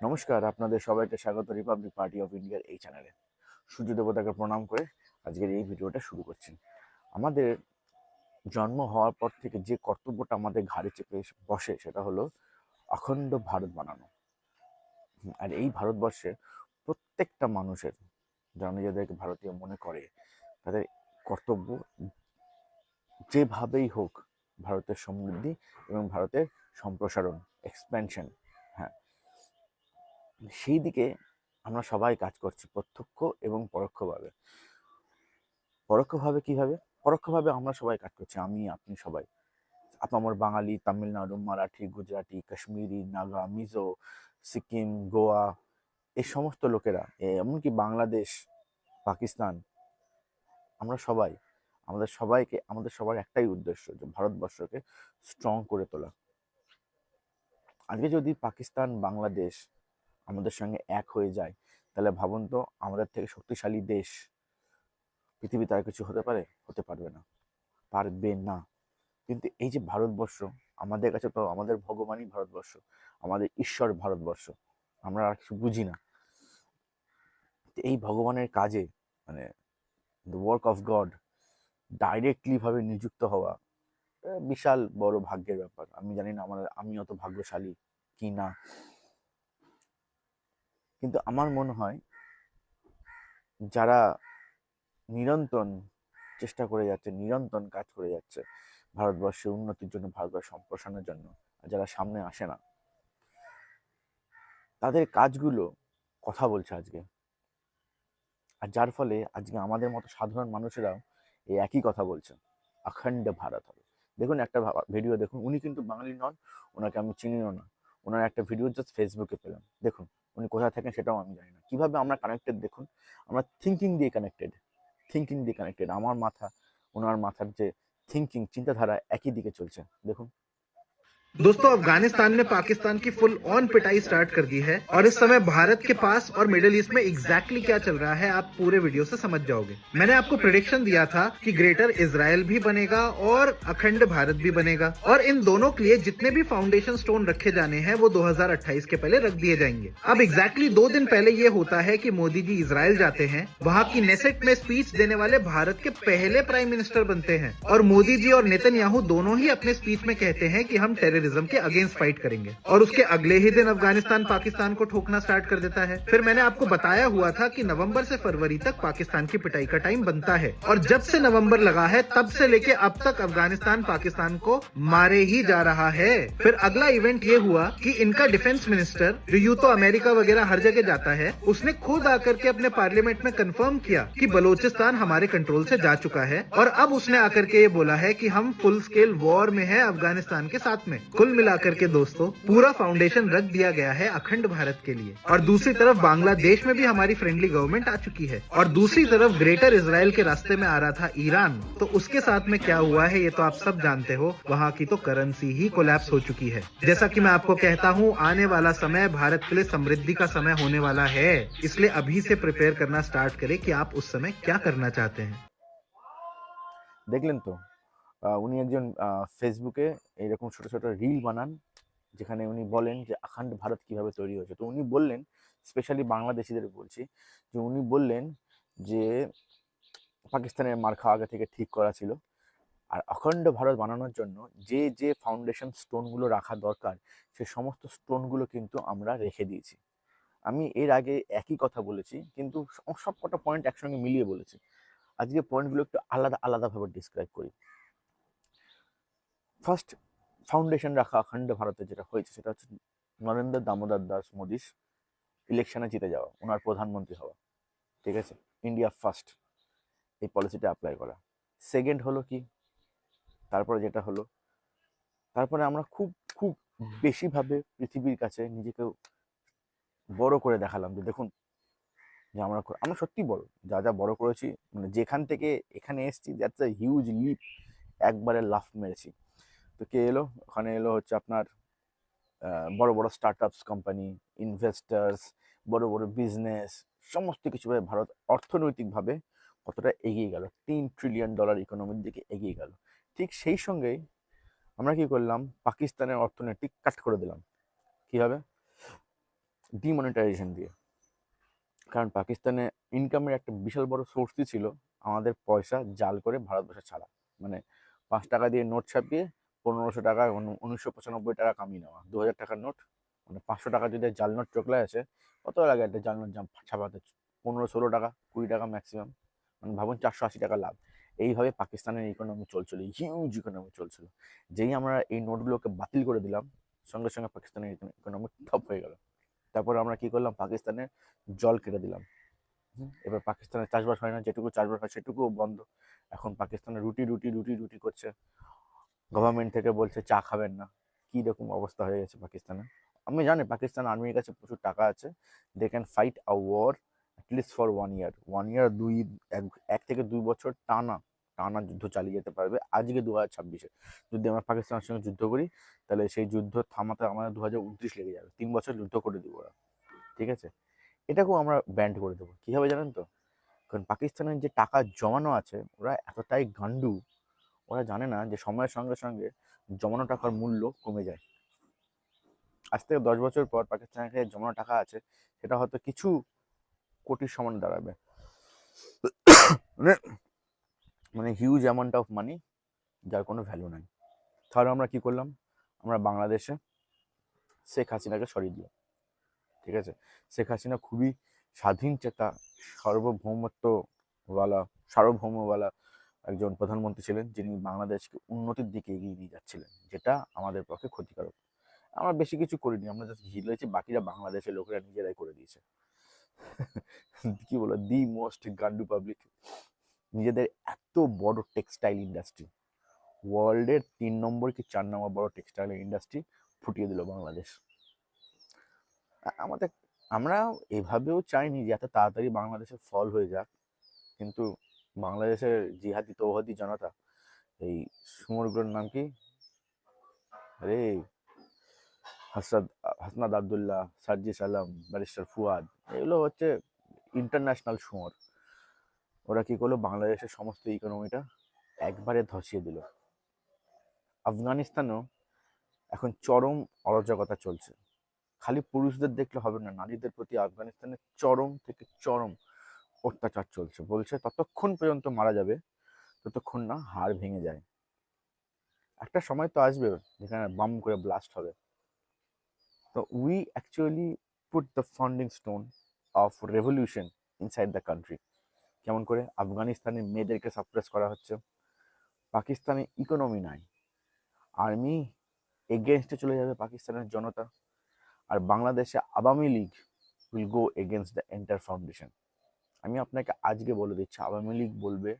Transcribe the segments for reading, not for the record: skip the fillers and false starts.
নমস্কার, আপনাদের সবাইকে স্বাগত রিপাবলিক পার্টি অফ ইন্ডিয়ার এই চ্যানেলে। সূর্য দেবতাকে প্রণাম করে আজকের এই ভিডিওটা শুরু করছি। আমাদের জন্ম হওয়ার পর থেকে যে কর্তব্যটা আমাদের ঘাড়ে চেপে বসে সেটা হলো অখণ্ড ভারত বানানো। আর এই ভারতবর্ষে প্রত্যেকটা মানুষের, যারা নিজেদেরকে ভারতীয় মনে করে, তাদের কর্তব্য যেভাবেই হোক ভারতের সমৃদ্ধি এবং ভারতের সম্প্রসারণ, এক্সপ্যানশন। হ্যাঁ, সেই দিকে আমরা সবাই কাজ করছি প্রত্যক্ষ এবং পরোক্ষভাবে। পরোক্ষভাবে কিভাবে? পরোক্ষভাবে আমরা সবাই কাজ করছি, আমি আপনি সবাই। আপামর বাঙালি, তামিলনাড়ু, মারাঠি, গুজরাটি, কাশ্মীরি, নাগা, মিজো, সিকিম, গোয়া, এই সমস্ত লোকেরা, এমনকি বাংলাদেশ, পাকিস্তান, আমরা সবাই, আমাদের সবার একটাই উদ্দেশ্য, যে ভারতবর্ষকে স্ট্রং করে তোলা। আজকে যদি পাকিস্তান, বাংলাদেশ আমাদের সঙ্গে এক হয়ে যায়, তাহলে ভাবুন তো, আমাদের থেকে শক্তিশালী দেশ পৃথিবীতে আর কিছু হতে পারে? হতে পারবে না, পারবে না। কিন্তু এই যে ভারতবর্ষ, আমাদের কাছে তো আমাদের ভগবানই ভারতবর্ষ, আমাদের ঈশ্বর ভারতবর্ষ, আমরা আর কিছু বুঝি না। এই ভগবানের কাজে, মানে the work of god, directly ভাবে নিযুক্ত হওয়া বিশাল বড় ভাগ্যের ব্যাপার। আমি জানি না আমি অত ভাগ্যশালী কি না, কিন্তু আমার মনে হয় যারা নিরন্তর চেষ্টা করে যাচ্ছে, নিরন্তর কাজ করে যাচ্ছে ভারতবর্ষের উন্নতির জন্য, ভারতবর্ষ সম্প্রসারণের জন্য, আর যারা সামনে আসে না, তাদের কাজগুলো কথা বলছে আজকে। আর যার ফলে আজকে আমাদের মতো সাধারণ মানুষেরাও এই একই কথা বলছে, অখণ্ড ভারত হবে। দেখুন একটা ভিডিও দেখুন, উনি কিন্তু বাঙালি নন, ওনাকে আমি চিনিও না। ওনার একটা ভিডিও জাস্ট ফেসবুকে পেলাম। দেখুন উনি কোথায় থাকেন সেটাও আমি জানি না। কিভাবে আমরা কানেক্টেড দেখুন, আমরা থিঙ্কিং দিয়ে কানেক্টেড। আমার মাথা, ওনার মাথার যে চিন্তাধারা একই দিকে চলছে। দেখুন। दोस्तों, अफगानिस्तान ने पाकिस्तान की फुल ऑन पिटाई स्टार्ट कर दी है और इस समय भारत के पास और मिडिल ईस्ट में एग्जैक्टली क्या चल रहा है आप पूरे वीडियो से समझ जाओगे। मैंने आपको प्रिडिक्शन दिया था कि ग्रेटर इजराइल भी बनेगा और अखंड भारत भी बनेगा, और इन दोनों के लिए जितने भी फाउंडेशन स्टोन रखे जाने हैं वो 2028 के पहले रख दिए जाएंगे। अब एग्जैक्टली 2 दिन पहले ये होता है कि मोदी जी इजराइल जाते हैं, वहाँ की नेसेट में स्पीच देने वाले भारत के पहले प्राइम मिनिस्टर बनते हैं, और मोदी जी और नेतन्याहू दोनों ही अपने स्पीच में कहते हैं कि हम टेररिज्म के अगेंस्ट फाइट करेंगे, और उसके अगले ही दिन अफगानिस्तान पाकिस्तान को ठोकना स्टार्ट कर देता है। फिर मैंने आपको बताया हुआ था कि नवंबर से फरवरी तक पाकिस्तान की पिटाई का टाइम बनता है, और जब से नवंबर लगा है तब से लेके अब तक अफगानिस्तान पाकिस्तान को मारे ही जा रहा है। फिर अगला इवेंट ये हुआ कि इनका डिफेंस मिनिस्टर, जो यूं तो अमेरिका वगैरह हर जगह जाता है, उसने खुद आकर के अपने पार्लियामेंट में कंफर्म किया कि बलोचिस्तान हमारे कंट्रोल से जा चुका है, और अब उसने आकर के ये बोला है कि हम फुल स्केल वॉर में है अफगानिस्तान के साथ में। कुल मिलाकर के दोस्तों, पूरा फाउंडेशन रख दिया गया है अखंड भारत के लिए। और दूसरी तरफ बांग्लादेश में भी हमारी फ्रेंडली गवर्नमेंट आ चुकी है, और दूसरी तरफ ग्रेटर इजराइल के रास्ते में आ रहा था ईरान। तो उसके साथ में क्या हुआ है ये तो आप सब जानते हो, वहाँ की तो करेंसी ही कोलैप्स हो चुकी है। जैसा कि मैं आपको कहता हूँ, आने वाला समय भारत के लिए समृद्धि का समय होने वाला है, इसलिए अभी से प्रिपेयर करना स्टार्ट करें कि आप उस समय क्या करना चाहते हैं। দেখলেন তো, উনি একজন ফেসবুকে এরকম ছোট ছোট রিল বানান, যেখানে উনি বলেন যে অখণ্ড ভারত কিভাবে তৈরি হয়েছে। তো উনি বললেন, স্পেশালি বাংলাদেশিদের বলছি, যে উনি বললেন যে পাকিস্তানের মার খাওয়া আগে থেকে ঠিক করা ছিল, আর অখণ্ড ভারত বানানোর জন্য যে যে ফাউন্ডেশন স্টোনগুলো রাখা দরকার, সে সমস্ত স্টোনগুলো কিন্তু আমরা রেখে দিয়েছি। আমি এর আগে একই কথা বলেছি, কিন্তু সব কটা পয়েন্ট একসঙ্গে মিলিয়ে বলেছি। আজকে পয়েন্টগুলো একটু আলাদা আলাদাভাবে ডিসক্রাইব করি। ফার্স্ট, ফাউন্ডেশন রাখা অখণ্ড ভারতে যেটা হয়েছে সেটা হচ্ছে নরেন্দ্র দামোদর দাস মোদির ইলেকশনে জিতে যাওয়া, ওনার প্রধানমন্ত্রী হওয়া। ঠিক আছে, ইন্ডিয়া ফার্স্ট, এই পলিসিটা অ্যাপ্লাই করা। সেকেন্ড হলো কি, তারপরে যেটা হলো, তারপরে আমরা খুব খুব বেশিভাবে পৃথিবীর কাছে নিজেকে বড় করে দেখালাম, যে দেখুন যে আমরা আমরা সত্যি বড়, যা যা বড় করেছি, মানে যেখান থেকে এখানে এসেছি, দ্যাটস আ হিউজ লিপ, একবারে লাফ মেরেছি। তো কে এলো ওখানে? এলো হচ্ছে আপনার বড় বড় স্টার্টআপস কোম্পানি, ইনভেস্টার্স, বড় বড় বিজনেস, সমস্ত কিছুভাবে ভারত অর্থনৈতিকভাবে কতটা এগিয়ে গেল, $3 ট্রিলিয়ন ইকোনমির দিকে এগিয়ে গেল। ঠিক সেই সঙ্গেই আমরা কি করলাম? পাকিস্তানের অর্থনীতি কাট করে দিলাম। কীভাবে? ডিমনিটাইজেশন দিয়ে। কারণ পাকিস্তানে ইনকামের একটা বিশাল বড় সোর্সই ছিল আমাদের পয়সা জাল করে ভারতবর্ষে ছাড়া। মানে 5 টাকা দিয়ে নোট ছাপিয়ে 1500 টাকা 1995 টাকা কামিয়ে নেওয়া। 2000 টাকার নোট, মানে 500 টাকা যদি জাল নোট চোখলায় আসে, কত লাগে একটা জাল নোট ছাপাতে? 15-16 টাকা, 20 টাকা ম্যাক্সিমাম। মানে ভাবুন 480 টাকা লাভ। এইভাবে পাকিস্তানের ইকোনমি চলছিল, হিউজ ইকোনমি চলছিল। যেই আমরা এই নোটগুলোকে বাতিল করে দিলাম, সঙ্গে সঙ্গে পাকিস্তানের ইকোনমি ঠপ হয়ে গেল। তারপরে আমরা কি করলাম, পাকিস্তানের জল কেটে দিলাম। এবার পাকিস্তানের চাষবাস হয় না, যেটুকু চাষবাস হয় সেটুকুও বন্ধ। এখন পাকিস্তানে রুটি রুটি রুটি রুটি করছে, গভর্নমেন্ট থেকে বলছে চা খাবেন না। কি রকম অবস্থা হয়ে গেছে পাকিস্তানে। আমি জানি পাকিস্তান আর্মির কাছে প্রচুর টাকা আছে, they can fight a war at least for 1 year. 1 year, 1 থেকে 2 বছর টানা টানা যুদ্ধ চালিয়ে যেতে পারবে। আজকে 2026-এ যদি আমরা পাকিস্তানের সঙ্গে যুদ্ধ করি, তাহলে সেই যুদ্ধ থামাতে আমাদের 2029 লেগে যাবে। 3 বছর যুদ্ধ করে দিব ওরা, ঠিক আছে? এটাকেও আমরা ব্যান্ড করে দেবো। কী হবে জানেন তো? কারণ পাকিস্তানের যে টাকা জমানো আছে, ওরা এতটাই গান্ডু, ওরা জানে না যে সময়ের সঙ্গে সঙ্গে জমানো টাকার মূল্য কমে যায়। আজ থেকে 10 বছর পর পাকিস্তানের কাছে জমানো টাকা আছে, সেটা হয়তো কিছু কোটির সমান দাঁড়াবে। মানে মানে হিউজ অ্যামাউন্ট অফ মানি, যার কোনো ভ্যালু নাই। তাহলে আমরা কি করলাম? আমরা বাংলাদেশে শেখ হাসিনাকে সরিয়ে দিলাম, ঠিক আছে? শেখ হাসিনা খুবই স্বাধীন চেতা, সার্বভৌমওয়ালা একজন প্রধানমন্ত্রী ছিলেন, যিনি বাংলাদেশকে উন্নতির দিকে এগিয়ে নিয়ে যাচ্ছিলেন, যেটা আমাদের পক্ষে ক্ষতিকারক। আমরা বেশি কিছু করিনি, আমরা জাস্ট ঘিরেছি, বাকিরা বাংলাদেশের লোকেরা নিজেরাই করে দিয়েছে। কি বলো, দি মোস্ট গান্ডু পাবলিক। নিজেদের এত বড় টেক্সটাইল ইন্ডাস্ট্রি, ওয়ার্ল্ডের 3 নম্বর কি 4 নম্বর বড় টেক্সটাইল ইন্ডাস্ট্রি ফুটিয়ে দিল বাংলাদেশ। আমাদের, আমরা এভাবেও চাইনি যে এত তাড়াতাড়ি বাংলাদেশের ফল হয়ে যাক, কিন্তু বাংলাদেশের জিহাদি তৌহাদি জনতা, এই সুমরগুলোর নাম কি, আরে হাসনাদ আবদুল্লাহ, সার্জিস আলম, ব্যারিস্টার ফুয়াদ, এগুলো হচ্ছে ইন্টারন্যাশনাল শুয়োর। ওরা কি করলো, বাংলাদেশের সমস্ত ইকোনমিটা একবারে ধসিয়ে দিল। আফগানিস্তানেও এখন চরম অরাজকতা চলছে। খালি পুরুষদের দেখলে হবে না, নারীদের প্রতি আফগানিস্তানে চরম থেকে চরম অত্যাচার চলছে। বলছে ততক্ষণ পর্যন্ত মারা যাবে ততক্ষণ না হাড় ভেঙে যায়। একটা সময় তো আসবে যেখানে বাম করে ব্লাস্ট হবে। তো we actually put the founding stone of revolution inside the country. কেমন করে? আফগানিস্তানের মেয়েদেরকে সাপ্রেস করা হচ্ছে, পাকিস্তানে ইকোনমি নাই, আর্মি এগেনস্টে চলে যাবে পাকিস্তানের জনতা, আর বাংলাদেশে Awami League will go against the enter foundation. আমি আপনাকে আজকে বলে দিচ্ছি, আওয়ামী লীগ বলবে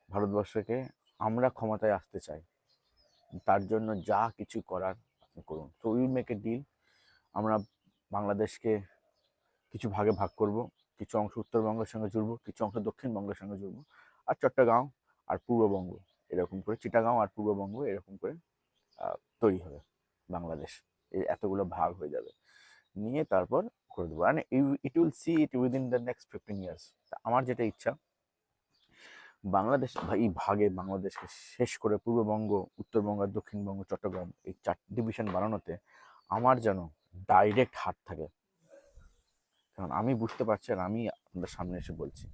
ভারতবর্ষকে আমরা ক্ষমতায় আসতে চাই, তার জন্য যা কিছু করার আপনি করুন। So will make a deal. আমরা বাংলাদেশকে কিছু ভাগে ভাগ করব, কিছু অংশ উত্তরবঙ্গের সঙ্গে জুড়বো, কিছু অংশ দক্ষিণবঙ্গের সঙ্গে জুড়বো, আর চট্টগ্রাম আর পূর্ববঙ্গ, এরকম করে চিটাগাঁও আর পূর্ববঙ্গ এরকম করে তৈরি হবে বাংলাদেশ। এই এতগুলো ভাগ হয়ে যাবে, নিয়ে তারপর করে দেবো। And it will see it within the next 15 years. আমার যেটা ইচ্ছা, বাংলাদেশ এই ভাগে বাংলাদেশকে শেষ করে পূর্ববঙ্গ, উত্তরবঙ্গ আর দক্ষিণবঙ্গ, চট্টগ্রাম, এই 4 ডিভিশন বানানোতে আমার যেন ডাইরেক্ট হাত থাকে। কারণ আমি বুঝতে পারছি, আর আমি আপনাদের সামনে এসে বলছি,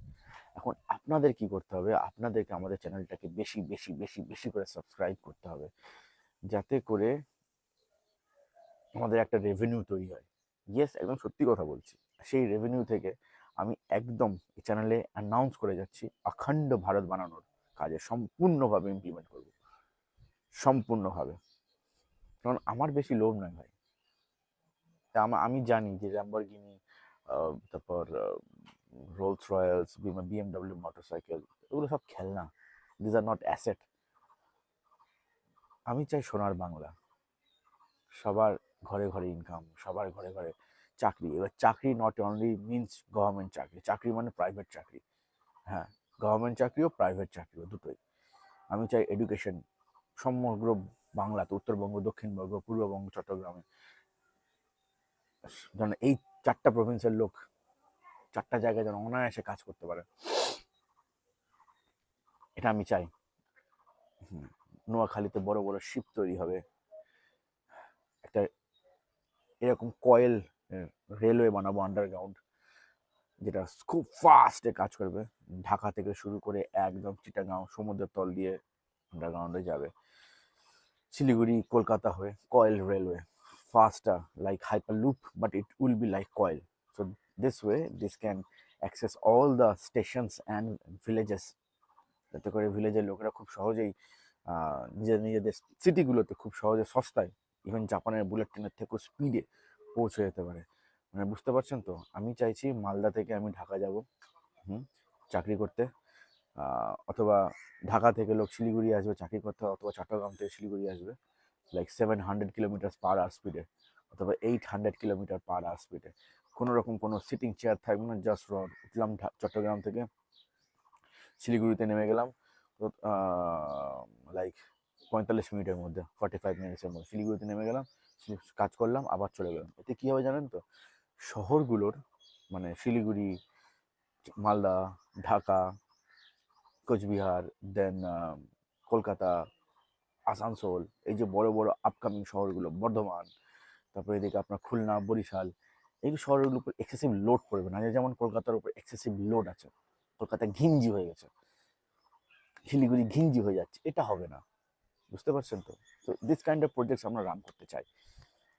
এখন আপনাদের কি করতে হবে? আপনাদেরকে আমাদের চ্যানেলটাকে বেশি বেশি বেশি বেশি করে সাবস্ক্রাইব করতে হবে, যাতে করে আমাদের একটা রেভিনিউ তৈরি হয়। ইয়েস, একদম সত্যি কথা বলছি। সেই রেভিনিউ থেকে আমি একদম এই চ্যানেলে অ্যানাউন্স করে যাচ্ছি, অখণ্ড ভারত বানানোর কাজে সম্পূর্ণভাবে ইমপ্লিমেন্ট করব, সম্পূর্ণভাবে। কারণ আমার বেশি লোভ নয় ভাই। তা আমি জানি যে ল্যাম্বরগিনি, তারপর রোলস রয়েলস, বিএমডব্লিউ মোটরসাইকেল, এগুলো সব খেলনা। These are not asset. আমি চাই সোনার বাংলা, সবার ঘরে ঘরে ইনকাম, সবার ঘরে ঘরে চাকরি। এবার চাকরি নট অনলি মিনস গভর্নমেন্ট চাকরি, চাকরি মানে প্রাইভেট চাকরি। হ্যাঁ, গভর্নমেন্ট চাকরিও প্রাইভেট চাকরিও দুটোই। আমি চাই এডুকেশন সমগ্র বাংলাতে, উত্তরবঙ্গ, দক্ষিণবঙ্গ, পূর্ববঙ্গ, চট্টগ্রামে, যেন এই 4টা প্রভিন্সের লোক 4টা জায়গায় যেন অনায়াসে কাজ করতে পারে, এটা আমি চাই। নোয়াখালীতে বড় বড় শিপ তৈরি হবে, একটা এরকম কয়েল রেলওয়ে বানাবো আন্ডারগ্রাউন্ড, যেটা খুব ফাস্টে কাজ করবে। ঢাকা থেকে শুরু করে একদম চিটাগাঁও সমুদ্রের তল দিয়ে আন্ডারগ্রাউন্ডে যাবে, শিলিগুড়ি কলকাতা হয়ে coil railway, faster like hyperloop, but it will be like coil. So this way this can access all the stations and villages, যাতে করে ভিলেজের লোকেরা খুব সহজেই নিজেদের সিটিগুলোতে খুব সহজে সস্তায়, ইভেন জাপানের বুলেট ট্রেনের থেকেও স্পিডে পৌঁছে যেতে পারে। মানে বুঝতে পারছেন তো, আমি চাইছি মালদা থেকে আমি ঢাকা যাব চাকরি করতে, অথবা ঢাকা থেকে লোক শিলিগুড়ি আসবে চাকরি করতে, অথবা চট্টগ্রাম থেকে শিলিগুড়ি আসবে লাইক 700 কিলোমিটার পার আওয়ার স্পিডে, অথবা 800 কিলোমিটার পার আওয়ার স্পিডে। কোনো রকম কোনো সিটিং চেয়ার থাকবে না, জাস্ট রড উঠলাম চট্টগ্রাম থেকে, শিলিগুড়িতে নেমে গেলাম লাইক 45 মিনিটের মধ্যে, 45 মিনিটসের মধ্যে শিলিগুড়িতে নেমে গেলাম, কাজ করলাম, আবার চলে গেলাম। এতে কী হবে জানেন তো, শহরগুলোর মানে শিলিগুড়ি, মালদা, ঢাকা, কোচবিহার, দেন কলকাতা, আসানসোল, এই যে বড় বড় আপকামিং শহরগুলো, বর্ধমান, তারপরে এদিকে আপনার খুলনা, বরিশাল, এই শহরগুলোর উপর এক্সেসিভ লোড পড়বে না। যেমন কলকাতার উপর এক্সেসিভ লোড আছে, কলকাতা ঘিঞ্জি হয়ে গেছে, শিলিগুড়ি ঘিঞ্জি হয়ে যাচ্ছে, এটা হবে না। বুঝতে পারছেন তো? তো দিস কাইন্ড অফ প্রজেক্টস আমরা রান করতে চাই।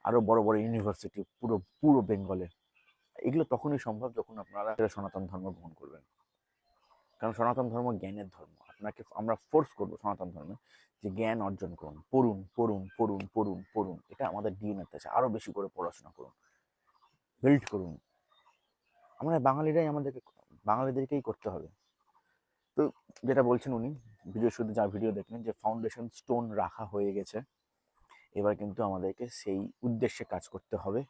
আরও বড় বড় ইউনিভার্সিটি পুরো পুরো বেঙ্গলে। এগুলো তখনই সম্ভব যখন আপনারা সনাতন ধর্ম গ্রহণ করবেন, কারণ সনাতন ধর্ম জ্ঞানের ধর্ম। আপনাকে আমরা ফোর্স করবো সনাতন ধর্মে যে জ্ঞান অর্জন করুন, পড়ুন পড়ুন পড়ুন পড়ুন পড়ুন, এটা আমাদের ডিএনএতে আছে। আরও বেশি করে পড়াশোনা করুন, বিল্ড করুন। আমরা বাঙালিদেরকেই করতে হবে। তো যেটা বলছেন উনি ভিডিও শুরুতে, যা ভিডিও দেখলেন, যে ফাউন্ডেশন স্টোন রাখা হয়ে গেছে, এবার কিন্তু আমাদেরকে সেই উদ্দেশ্যে কাজ করতে হবে।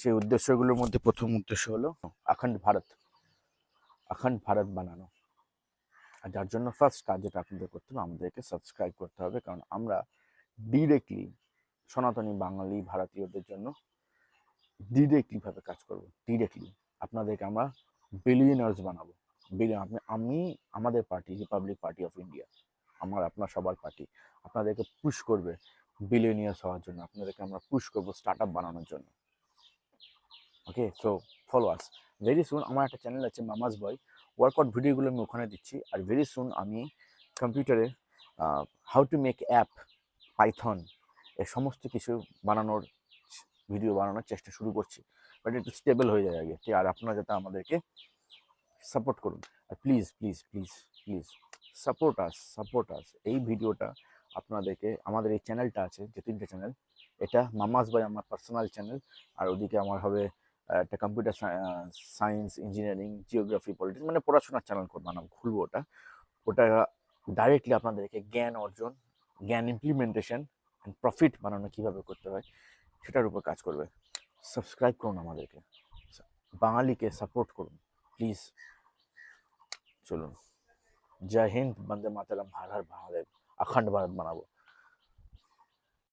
সেই উদ্দেশ্যগুলোর মধ্যে প্রথম উদ্দেশ্য হলো অখণ্ড ভারত বানানো। আর যার জন্য ফার্স্ট কাজ যেটা আপনাদের করতে হবে, আমাদেরকে সাবস্ক্রাইব করতে হবে, কারণ আমরা ডিরেক্টলি সনাতনী বাঙালি ভারতীয়দের জন্য ডিরেক্টলিভাবে কাজ করব। ডিরেক্টলি আপনাদেরকে আমরা বিলিয়নার্স বানাবো। আমি আমাদের party Republic party of India, আপনার সবার পার্টি আপনাদেরকে পুশ করবে বিলিয়নিয়ার্স হওয়ার জন্য, আপনাদেরকে আমরা পুশ করবো স্টার্ট আপ বানানোর জন্য। Okay, so follow us. Very soon আমার একটা চ্যানেল আছে মামাস বয়, ওয়ার্কআউট ভিডিওগুলো আমি ওখানে দিচ্ছি। আর ভেরি সুন আমি কম্পিউটারে how to make app, Python, এ সমস্ত কিছু বানানোর ভিডিও বানানোর চেষ্টা শুরু করছি, বাট একটু স্টেবল হয়ে যায় আগে। আর আপনারা যাতে আমাদেরকে সাপোর্ট করুন, আর please please please please support us. এই ভিডিওটা আপনাদেরকে, আমাদের এই চ্যানেলটা আছে যে 3টে চ্যানেল, এটা মামাস বাই আমার পার্সোনাল চ্যানেল, আর ওদিকে আমার হবে একটা computer science, engineering, geography, politics, মানে পড়াশোনার চ্যানেল বানাবো, খুলবো ওটা ডাইরেক্টলি আপনাদেরকে জ্ঞান অর্জন, জ্ঞান ইমপ্লিমেন্টেশন অ্যান্ড প্রফিট বানানো কীভাবে করতে হয় সেটার উপর কাজ করবে। সাবস্ক্রাইব করুন আমাদেরকে, বাঙালিকে সাপোর্ট করুন প্লিজ। চলুন, জয় হিন্দ, বন্দে মাতরম, হর হর মহাদেব, অখণ্ড ভারত বানাবো।